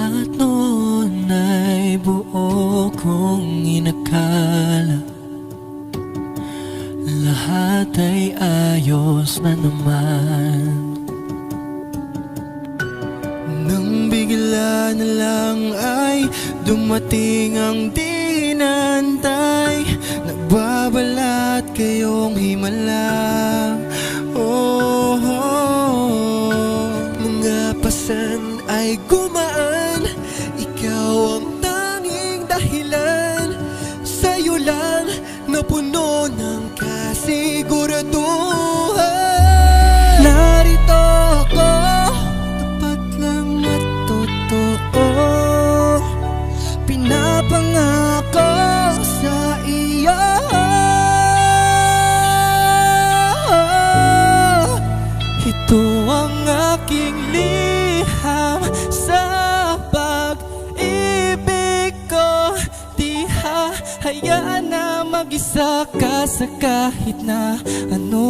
At noon ay buo kong inakala lahat ay ayos na naman. Nang bigla na lang ay dumating ang di inantay, nagbabalat kayong himala. Oh, mga pasan ay gumaan, ikaw ang tanging dahilan. Sa'yo lang napuno ng kasiguraduhan. Narito ako, tapat lang at totoo, pinapangako sa iyo. Ito ang aking liham sa pag-ibig ko. Di hahayaan na mag-isa ka sa kahit na ano.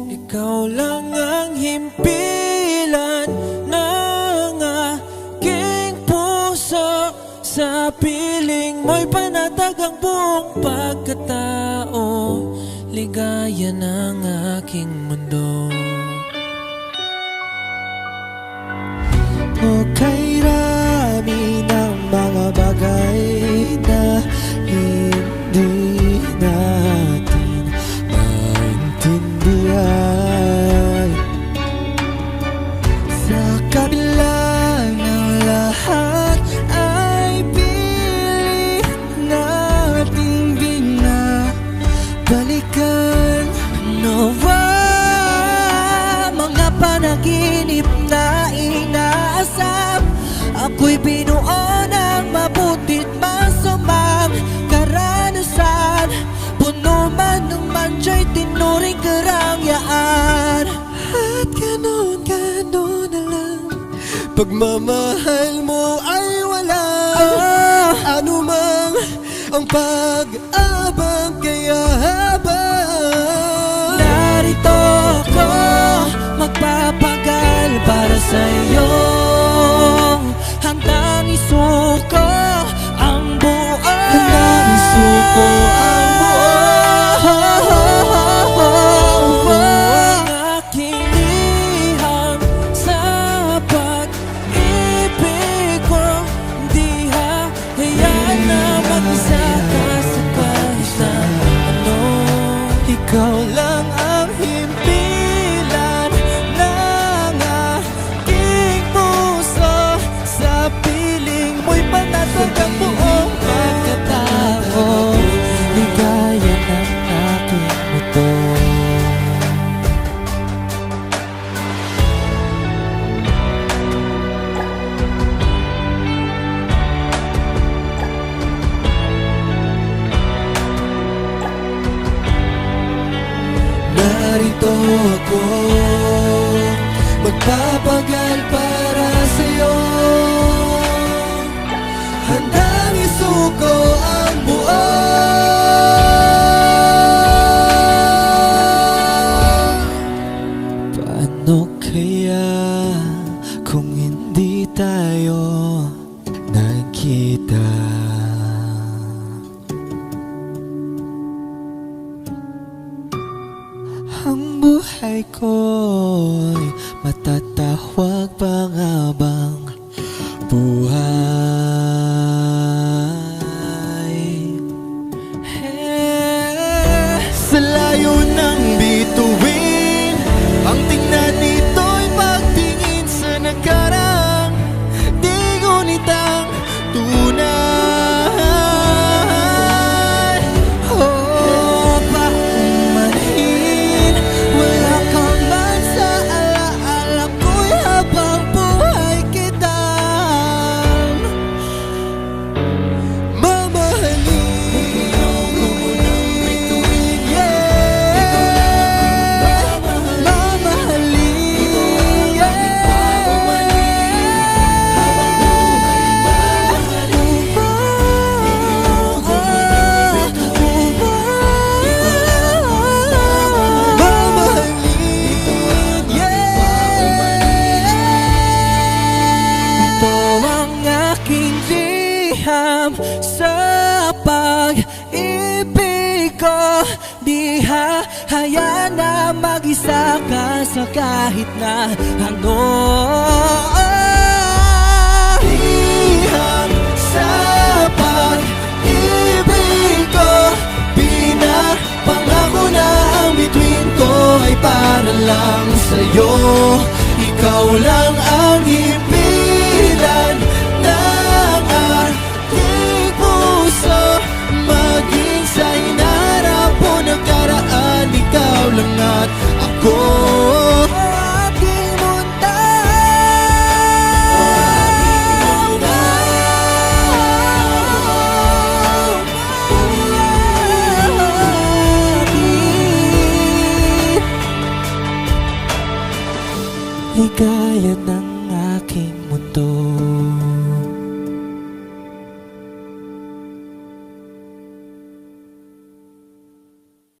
Ikaw lang ang himpilan ng aking puso. Sa piling mo'y panatag ang buong pagkatao. Ligaya ng aking mundo. Okay, rami ng mga bagay na hindi natin maintindihan. Sa kabila ng lahat ay pilit nating binabalikan. Nawa mga panaginip na inaasam, ako'y binuo ng mabuti't masamang karanasan. Puno man ng mansya'y tinuring karangyaan. At ganon na lang, pagmamahal mo ay wala. Ano mang ang pag-abang kaya habang narito ako, magpapagal para sa'yo. Handang isuko ang buo, handang isuko ang buo. Ang aking liham sa pag-ibig ko. Di hahayaan na mag-isa ka sa kahit na ano. Ikaw lang ang himpilan ng aking puso. Sa piling mo'y panatag ang buong pagkatao. Ligaya ng aking mundo. Narito ako, magpapagal para sa'yo. Handang isuko ang buo. Paano kaya kung hindi tayo nagkita? Ang buhay ko'y matatawag pa nga bang buhay? Sa layo ng bituin, ang tingnan nito'y pagtingin sa nakarang. Di ngunit ang tunay. Oh, paumanhin, wala kang man sa alaala ko'y habang buhay liham sa pag-ibig ko. Di hahayaan na mag-isa ka sa kahit na ano. Liham sa pag-ibig ko, pinapangako na ang bituin ko ay para lang sa'yo. Ikaw lang ang himpilan ng aking puso. Maging sa hinarap o nakaraan, ikaw lang at ako. Aking mundo, ligaya ng aking mundo.